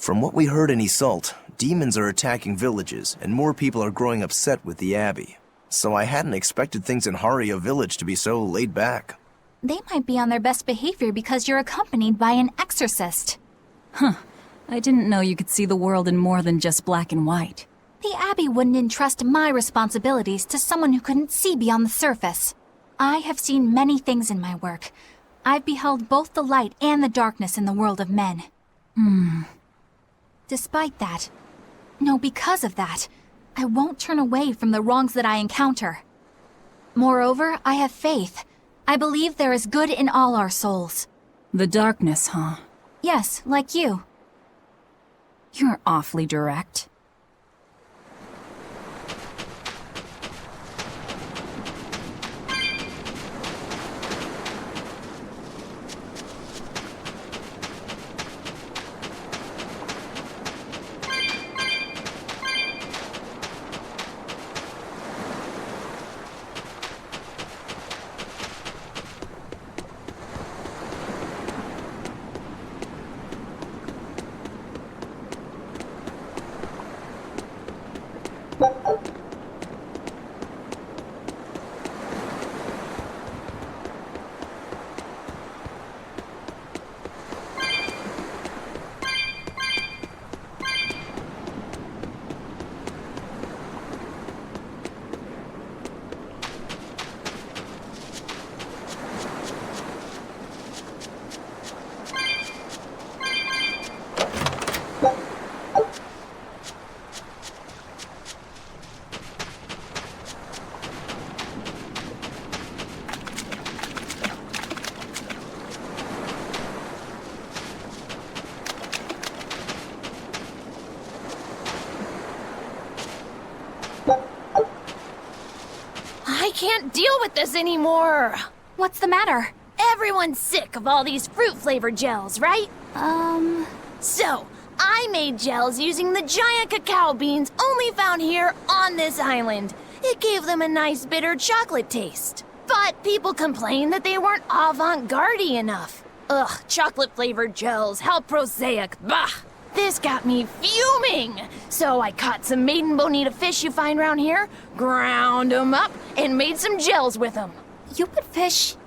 From what we heard in Iseult, demons are attacking villages, and more people are growing upset with the Abbey. So I hadn't expected things in Haria village to be so laid back. They might be on their best behavior because you're accompanied by an exorcist. Huh. I didn't know you could see the world in more than just black and white. The Abbey wouldn't entrust my responsibilities to someone who couldn't see beyond the surface. I have seen many things in my work. I've beheld both the light and the darkness in the world of men. Despite that, no, because of that, I won't turn away from the wrongs that I encounter. Moreover, I have faith. I believe there is good in all our souls. The darkness, huh? Yes, like you. You're awfully direct. I can't deal with this anymore! What's the matter? Everyone's sick of all these fruit-flavored gels, right? So, I made gels using the giant cacao beans only found here on this island. It gave them a nice bitter chocolate taste. But people complained that they weren't avant-garde enough. Ugh, chocolate-flavored gels, how prosaic, bah! This got me fuming! So I caught some maiden bonita fish you find around here, ground them up, and made some gels with them. You put fish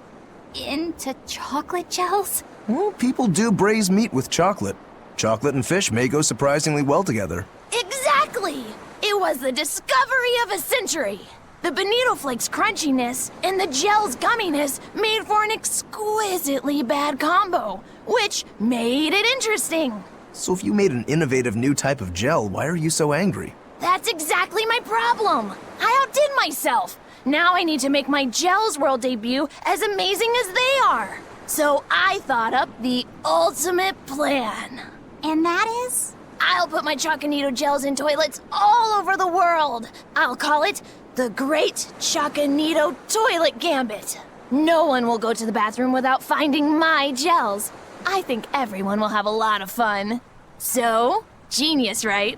into chocolate gels? Well, people do braise meat with chocolate. Chocolate and fish may go surprisingly well together. Exactly! It was the discovery of a century! The bonito flakes crunchiness and the gel's gumminess made for an exquisitely bad combo, which made it interesting. So if you made an innovative new type of gel, why are you so angry? That's exactly my problem. I outdid myself. Now I need to make my Gels World debut as amazing as they are. So I thought up the ultimate plan. And that is? I'll put my Choconito gels in toilets all over the world. I'll call it the Great Choconito Toilet Gambit. No one will go to the bathroom without finding my gels. I think everyone will have a lot of fun. So, genius, right?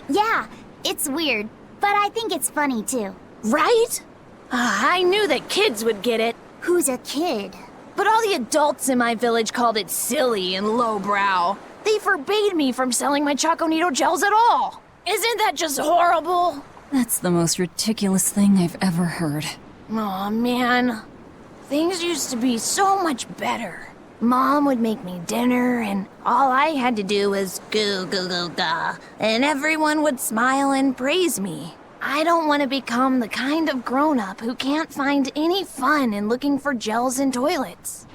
Yeah, it's weird, but I think it's funny too. Right? I knew that kids would get it. Who's a kid? But all the adults in my village called it silly and lowbrow. They forbade me from selling my Choconito gels at all. Isn't that just horrible? That's the most ridiculous thing I've ever heard. Aw, man. Things used to be so much better. Mom would make me dinner, and all I had to do was goo goo goo ga, and everyone would smile and praise me. I don't want to become the kind of grown-up who can't find any fun in looking for gels in toilets.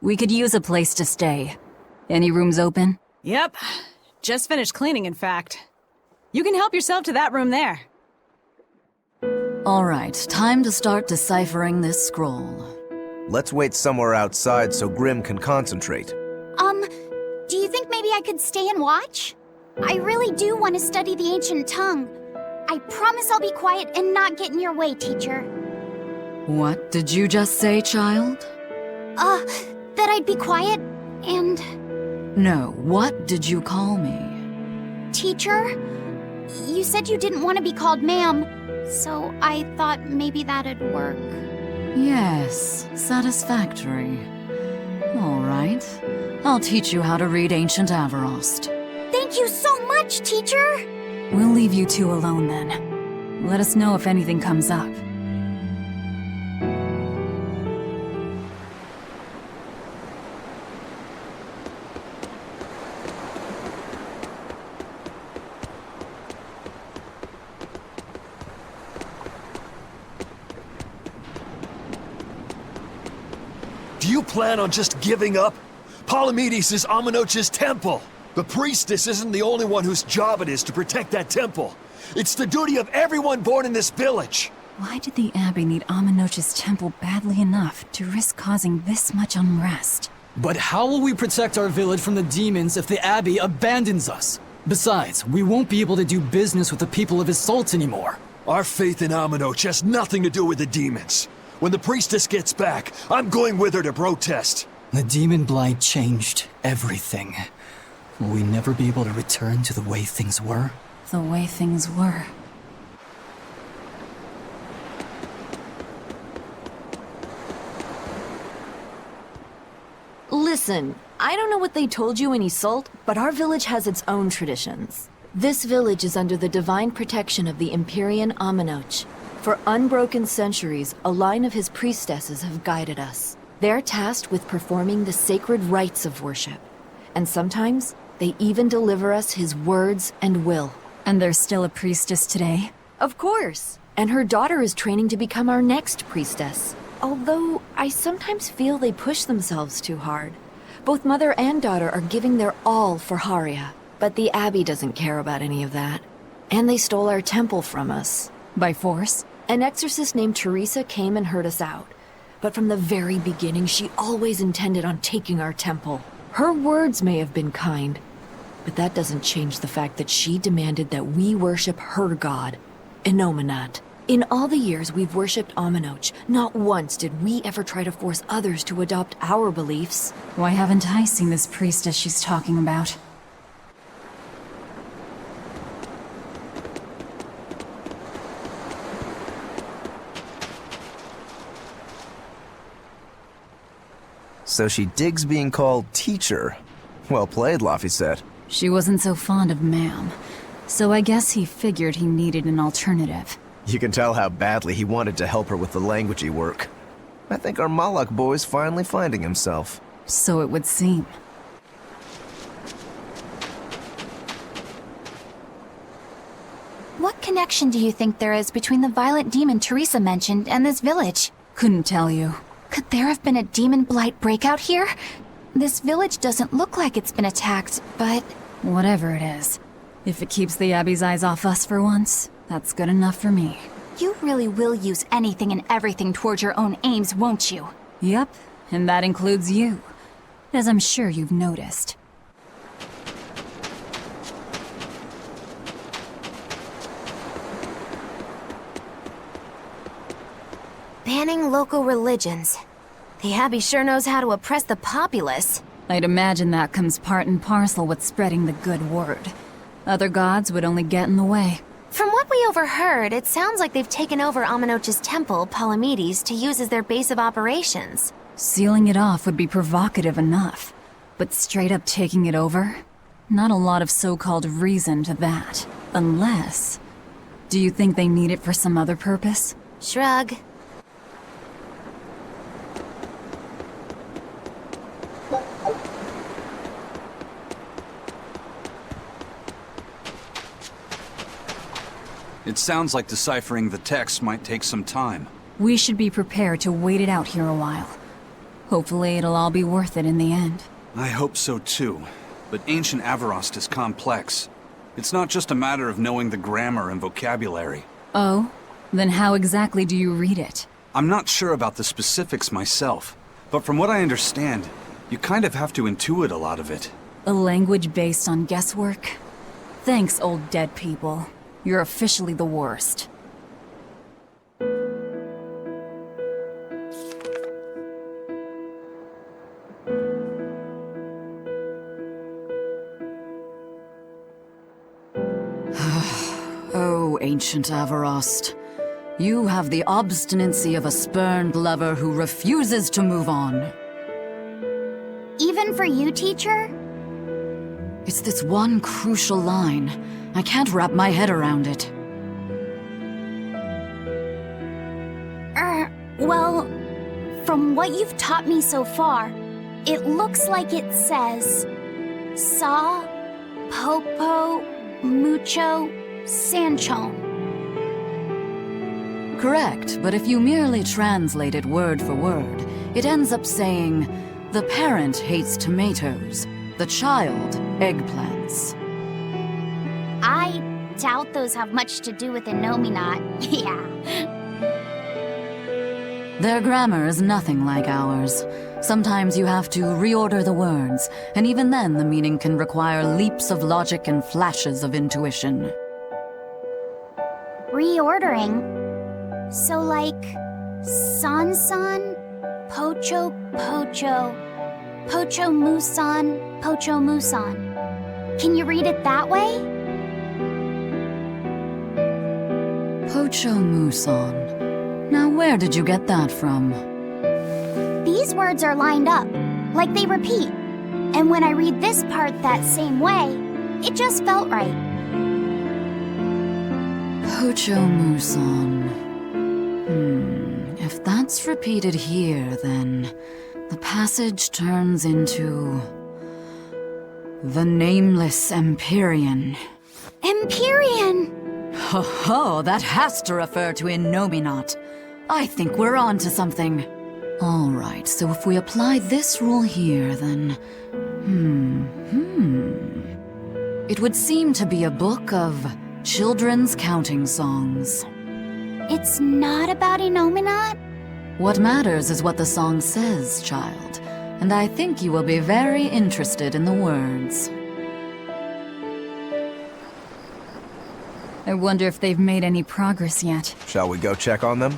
We could use a place to stay. Any rooms open? Yep. Just finished cleaning, in fact. You can help yourself to that room there. All right, time to start deciphering this scroll. Let's wait somewhere outside so Grim can concentrate. Do you think maybe I could stay and watch? I really do want to study the ancient tongue. I promise I'll be quiet and not get in your way, teacher. What did you just say, child? That I'd be quiet and... No, what did you call me? Teacher? You said you didn't want to be called ma'am, so I thought maybe that'd work. Yes, satisfactory. All right. I'll teach you how to read Ancient Avarost. Thank you so much, teacher! We'll leave you two alone then. Let us know if anything comes up. Do you plan on just giving up? Palamedes is Amenoch's temple. The priestess isn't the only one whose job it is to protect that temple. It's the duty of everyone born in this village. Why did the Abbey need Amenoch's temple badly enough to risk causing this much unrest? But how will we protect our village from the demons if the Abbey abandons us? Besides, we won't be able to do business with the people of Isolde anymore. Our faith in Amenoch has nothing to do with the demons. When the priestess gets back, I'm going with her to protest. The demon blight changed everything. Will we never be able to return to the way things were? The way things were. Listen, I don't know what they told you in Isolde, but our village has its own traditions. This village is under the divine protection of the Empyrean Amenoch. For unbroken centuries, a line of his priestesses have guided us. They're tasked with performing the sacred rites of worship. And sometimes, they even deliver us his words and will. And there's still a priestess today? Of course. And her daughter is training to become our next priestess. Although, I sometimes feel they push themselves too hard. Both mother and daughter are giving their all for Haria. But the Abbey doesn't care about any of that. And they stole our temple from us. By force? An exorcist named Teresa came and heard us out. But from the very beginning, she always intended on taking our temple. Her words may have been kind, but that doesn't change the fact that she demanded that we worship her god, Inomanat. In all the years we've worshipped Amenoch, not once did we ever try to force others to adopt our beliefs. Why haven't I seen this priestess she's talking about? So she digs being called teacher. Well played, Laphicet. She wasn't so fond of ma'am, so I guess he figured he needed an alternative. You can tell how badly he wanted to help her with the languagey work. I think our Malak boy's finally finding himself. So it would seem. What connection do you think there is between the violent demon Teresa mentioned and this village? Couldn't tell you. Could there have been a demon blight breakout here? This village doesn't look like it's been attacked, but... Whatever it is. If it keeps the Abbey's eyes off us for once, that's good enough for me. You really will use anything and everything towards your own aims, won't you? Yep, and that includes you. As I'm sure you've noticed. Banning local religions. The Abbey sure knows how to oppress the populace. I'd imagine that comes part and parcel with spreading the good word. Other gods would only get in the way. From what we overheard, it sounds like they've taken over Amenoch's temple, Palamedes, to use as their base of operations. Sealing it off would be provocative enough. But straight up taking it over? Not a lot of so-called reason to that. Unless... Do you think they need it for some other purpose? Shrug. It sounds like deciphering the text might take some time. We should be prepared to wait it out here a while. Hopefully it'll all be worth it in the end. I hope so too. But ancient Avarost is complex. It's not just a matter of knowing the grammar and vocabulary. Oh? Then how exactly do you read it? I'm not sure about the specifics myself, but from what I understand, you kind of have to intuit a lot of it. A language based on guesswork? Thanks, old dead people. You're officially the worst. Oh, ancient Avarost. You have the obstinacy of a spurned lover who refuses to move on. Even for you, teacher? It's this one crucial line. I can't wrap my head around it. Well, from what you've taught me so far, it looks like it says... Sa, Popo, Mucho, Sanchon. Correct, but if you merely translate it word for word, it ends up saying, the parent hates tomatoes, the child eggplants. I doubt those have much to do with Inominat. Yeah. Their grammar is nothing like ours. Sometimes you have to reorder the words, and even then the meaning can require leaps of logic and flashes of intuition. Reordering? So like... San-san, Pocho Pocho, Pocho Musan, Pocho Musan. Can you read it that way? Pocho Muson. Now where did you get that from? These words are lined up, like they repeat. And when I read this part that same way, it just felt right. Pocho Muson. If that's repeated here, then the passage turns into... the Nameless Empyrean. Empyrean! Ho ho, that has to refer to Inominat. I think we're on to something. Alright, so if we apply this rule here, then... It would seem to be a book of children's counting songs. It's not about Inominat? What matters is what the song says, child. And I think you will be very interested in the words. I wonder if they've made any progress yet. Shall we go check on them?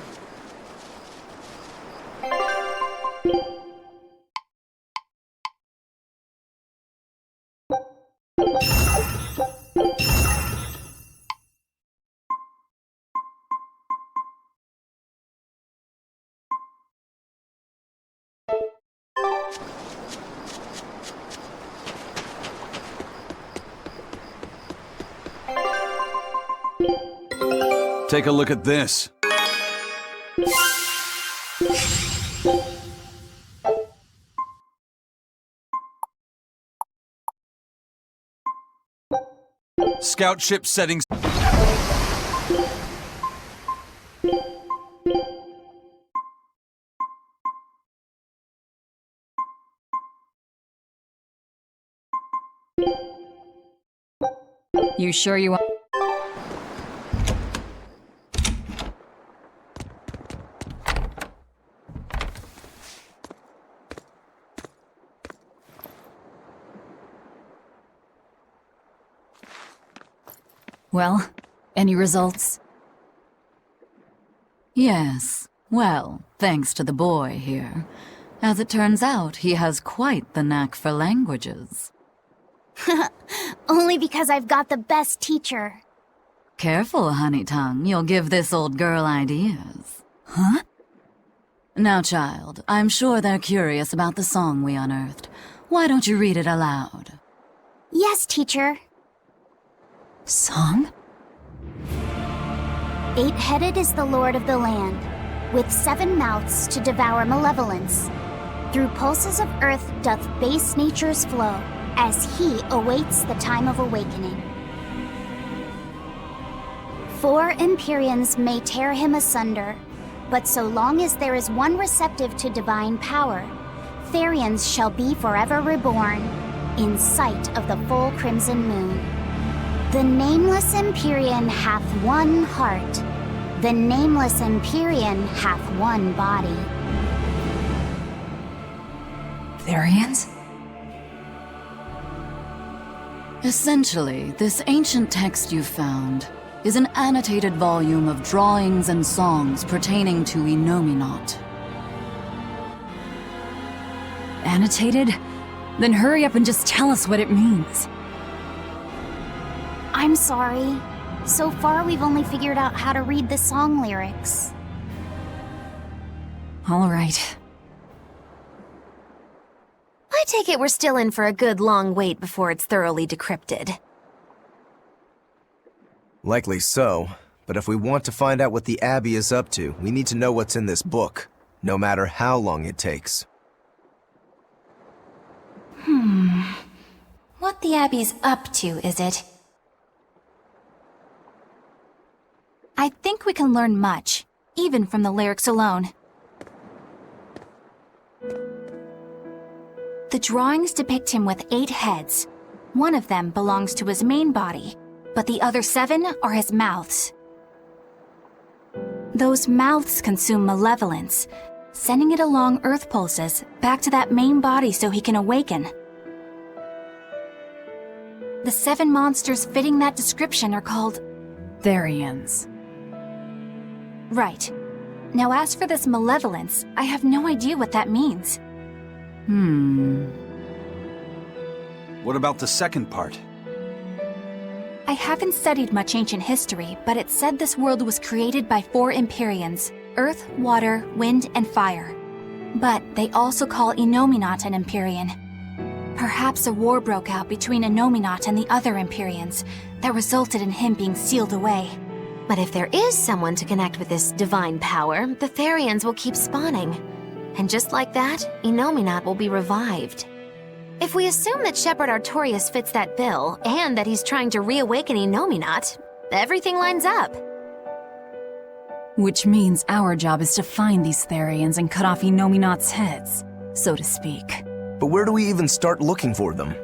Take a look at this. Scout ship settings. You sure you want? Well, any results? Yes. Well, thanks to the boy here. As it turns out, he has quite the knack for languages. Only because I've got the best teacher. Careful, honey tongue. You'll give this old girl ideas. Huh? Now, child, I'm sure they're curious about the song we unearthed. Why don't you read it aloud? Yes, teacher. Song? 8-headed is the lord of the land, with 7 mouths to devour malevolence. Through pulses of earth doth base nature's flow, as he awaits the time of awakening. 4 Empyreans may tear him asunder, but so long as there is one receptive to divine power, Therians shall be forever reborn, in sight of the full crimson moon. The nameless Empyrean hath one heart. The nameless Empyrean hath one body. Therians? Essentially, this ancient text you found is an annotated volume of drawings and songs pertaining to Inominat. Annotated? Then hurry up and just tell us what it means. I'm sorry. So far, we've only figured out how to read the song lyrics. All right. I take it we're still in for a good long wait before it's thoroughly decrypted. Likely so, but if we want to find out what the Abbey is up to, we need to know what's in this book, no matter how long it takes. What the Abbey's up to, is it? I think we can learn much, even from the lyrics alone. The drawings depict him with 8 heads. One of them belongs to his main body, but the other 7 are his mouths. Those mouths consume malevolence, sending it along earth pulses back to that main body so he can awaken. The 7 monsters fitting that description are called Therians. Right. Now as for this malevolence, I have no idea what that means. What about the second part? I haven't studied much ancient history, but it said this world was created by 4 Empyreans: earth, water, wind, and fire. But they also call Inominat an Empyrean. Perhaps a war broke out between Inominat and the other Empyreans that resulted in him being sealed away. But if there is someone to connect with this divine power, the Therians will keep spawning. And just like that, Inominat will be revived. If we assume that Shepherd Artorius fits that bill, and that he's trying to reawaken Inominat, everything lines up. Which means our job is to find these Therians and cut off Inominat's heads, so to speak. But where do we even start looking for them?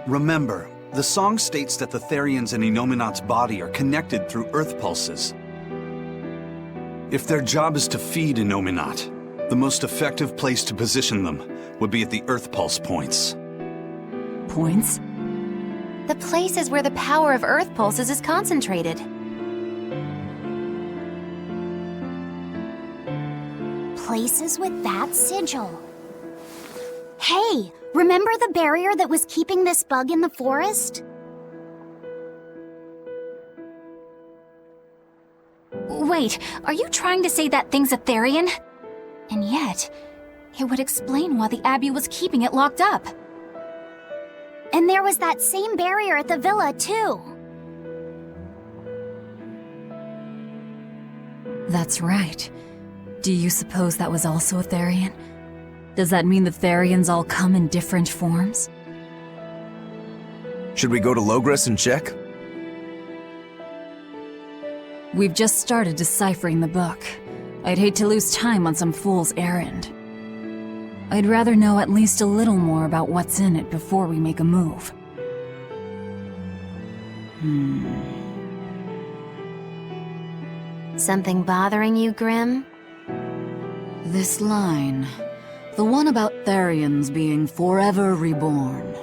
Remember, the song states that the Therians in Inominat's body are connected through earth pulses. If their job is to feed Inominat, the most effective place to position them would be at the earth pulse points. Points? The places where the power of earth pulses is concentrated. Places with that sigil. Hey, remember the barrier that was keeping this bug in the forest? Wait, are you trying to say that thing's a Therian? And yet, it would explain why the Abbey was keeping it locked up. And there was that same barrier at the villa, too. That's right. Do you suppose that was also a Therian? Does that mean the Therians all come in different forms? Should we go to Logres and check? We've just started deciphering the book. I'd hate to lose time on some fool's errand. I'd rather know at least a little more about what's in it before we make a move. Something bothering you, Grim? This line. The one about Therians being forever reborn.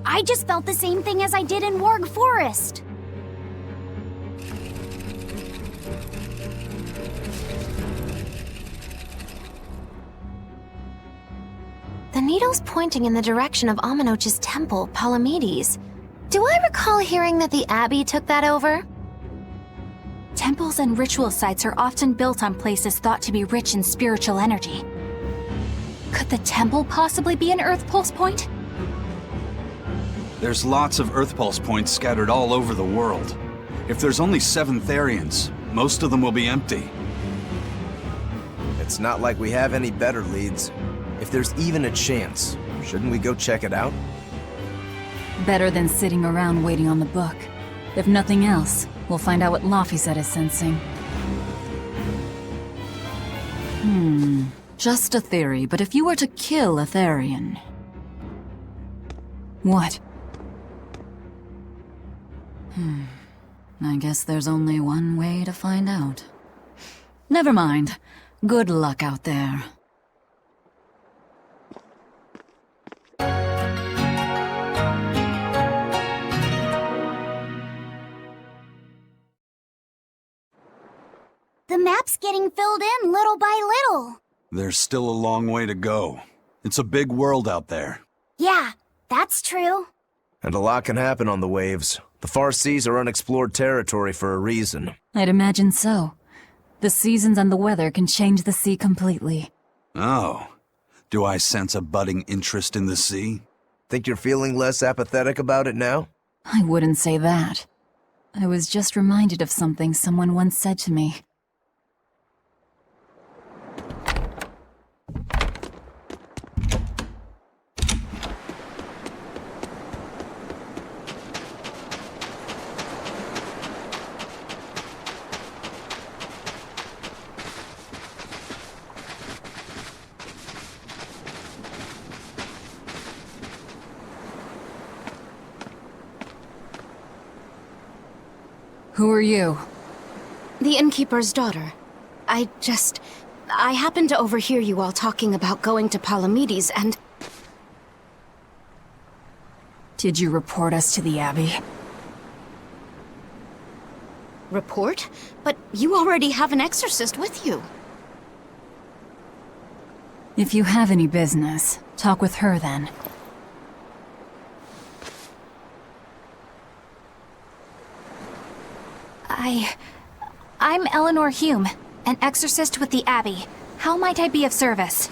I just felt the same thing as I did in Warg Forest. The needle's pointing in the direction of Aminoch's temple, Palamedes. Do I recall hearing that the Abbey took that over? Temples and ritual sites are often built on places thought to be rich in spiritual energy. Could the temple possibly be an Earth Pulse point? There's lots of Earth Pulse points scattered all over the world. If there's only 7 Therians, most of them will be empty. It's not like we have any better leads. If there's even a chance, shouldn't we go check it out? Better than sitting around waiting on the book. If nothing else, we'll find out what Laphicet is sensing. Just a theory, but if you were to kill a Therian... What? I guess there's only one way to find out. Never mind. Good luck out there. The map's getting filled in little by little. There's still a long way to go. It's a big world out there. Yeah, that's true. And a lot can happen on the waves. The far seas are unexplored territory for a reason. I'd imagine so. The seasons and the weather can change the sea completely. Oh. Do I sense a budding interest in the sea? Think you're feeling less apathetic about it now? I wouldn't say that. I was just reminded of something someone once said to me. Who are you? The innkeeper's daughter. I happened to overhear you all talking about going to Palamedes and... Did you report us to the Abbey? Report? But you already have an exorcist with you. If you have any business, talk with her then. I'm Eleanor Hume, an exorcist with the Abbey. How might I be of service?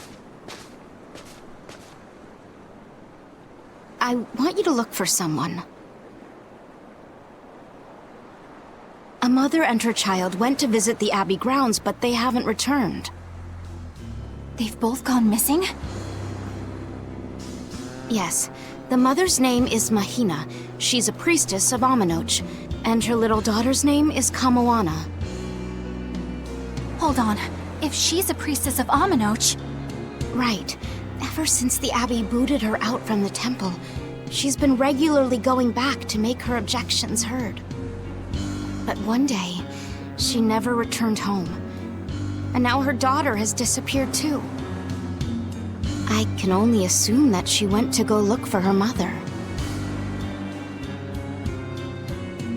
I want you to look for someone. A mother and her child went to visit the Abbey grounds, but they haven't returned. They've both gone missing? Yes. The mother's name is Mahina. She's a priestess of Aminoch. And her little daughter's name is Kamoana. Hold on. If she's a priestess of Aminoch... Right. Ever since the Abbey booted her out from the temple, she's been regularly going back to make her objections heard. But one day, she never returned home. And now her daughter has disappeared too. I can only assume that she went to go look for her mother.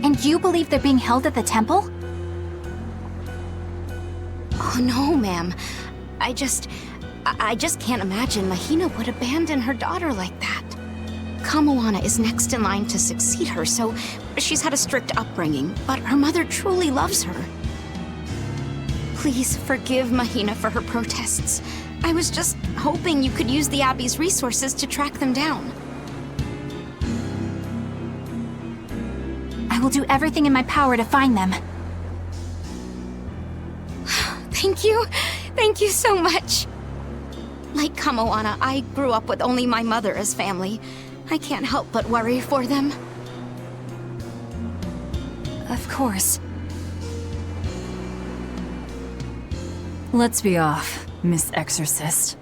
And you believe they're being held at the temple? Oh no, ma'am. I just can't imagine Mahina would abandon her daughter like that. Kamoana is next in line to succeed her, so she's had a strict upbringing, but her mother truly loves her. Please forgive Mahina for her protests. I was just hoping you could use the Abbey's resources to track them down. will do everything in my power to find them. Thank you. Thank you so much. Like Kamoana, I grew up with only my mother as family. I can't help but worry for them. Of course. Let's be off, Miss Exorcist.